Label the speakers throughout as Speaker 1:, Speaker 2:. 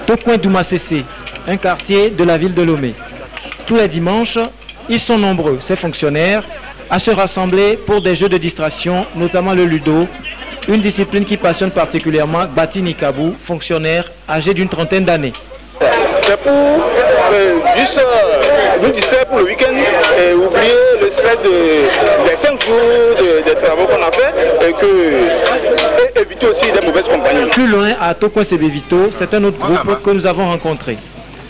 Speaker 1: Tokoin Doumassessé, un quartier de la ville de Lomé. Tous les dimanches, ils sont nombreux, ces fonctionnaires, à se rassembler pour des jeux de distraction, notamment le ludo, une discipline qui passionne particulièrement Bati Nikabou, fonctionnaire âgé d'une trentaine d'années.
Speaker 2: C'est pour juste nous distraire pour le week-end et oublier le stress des 5 jours de travaux qu'on a fait et éviter aussi des mauvaises compagnies.
Speaker 1: Plus loin, à Tokoin Sebevito, c'est un autre groupe que nous avons rencontré.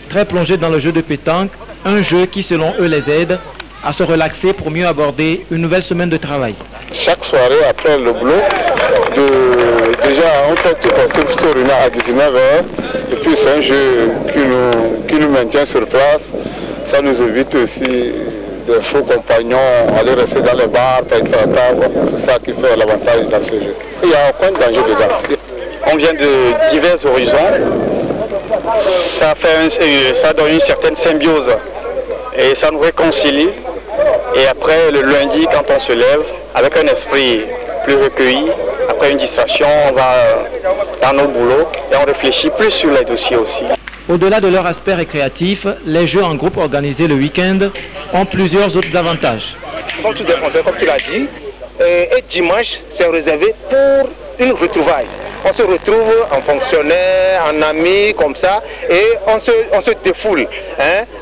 Speaker 1: Très plongé dans le jeu de pétanque, un jeu qui selon eux les aide à se relaxer pour mieux aborder une nouvelle semaine de travail.
Speaker 3: Chaque soirée après le boulot, déjà on fait tout pour se réunir à 19h et puis c'est un jeu qui nous maintient sur place. Ça nous évite aussi des faux compagnons, aller rester dans les bars, faire la table. C'est ça qui fait l'avantage dans ce jeu. Il n'y a aucun danger dedans.
Speaker 2: On vient de divers horizons. Ça donne une certaine symbiose et ça nous réconcilie. Et après, le lundi, quand on se lève, avec un esprit plus recueilli, après une distraction, on va dans nos boulots et on réfléchit plus sur les dossiers aussi.
Speaker 1: Au-delà de leur aspect récréatif, les jeux en groupe organisés le week-end ont plusieurs autres avantages.
Speaker 2: Comme tous des Français, comme tu l'as dit, et dimanche, c'est réservé pour une retrouvaille. On se retrouve en fonctionnaire, en amis, comme ça, et on se défoule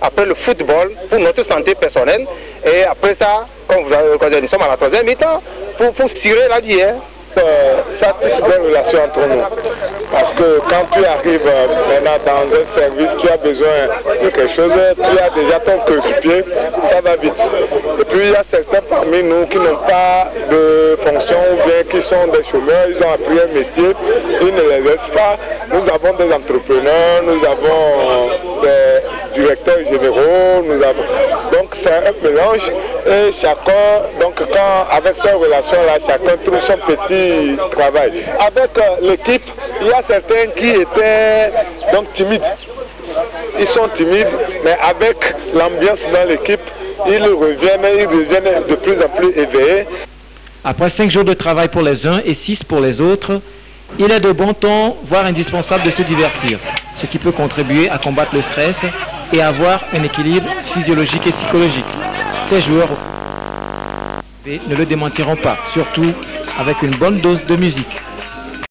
Speaker 2: après le football pour notre santé personnelle. Et après ça, quand nous sommes à la troisième mi-temps, pour cirer la bière.
Speaker 3: Ça tisse des relations entre nous. Parce que quand tu arrives maintenant dans un service, tu as besoin de quelque chose, tu as déjà ton coéquipier, ça va vite. Et puis il y a certains parmi nous qui n'ont pas de fonction ou bien qui sont des chômeurs, ils ont appris un métier, ils ne les laissent pas. Nous avons des entrepreneurs, nous avons des directeurs généraux, donc c'est un mélange et chacun, donc avec ces relations-là, chacun trouve son petit travail. Avec l'équipe, il y a certains qui étaient donc timides. Ils sont timides, mais avec l'ambiance dans l'équipe, ils deviennent de plus en plus éveillés.
Speaker 1: Après 5 jours de travail pour les uns et 6 pour les autres, il est de bon ton, voire indispensable de se divertir, ce qui peut contribuer à combattre le stress et avoir un équilibre physiologique et psychologique. Ces joueurs ne le démentiront pas, surtout avec une bonne dose de musique.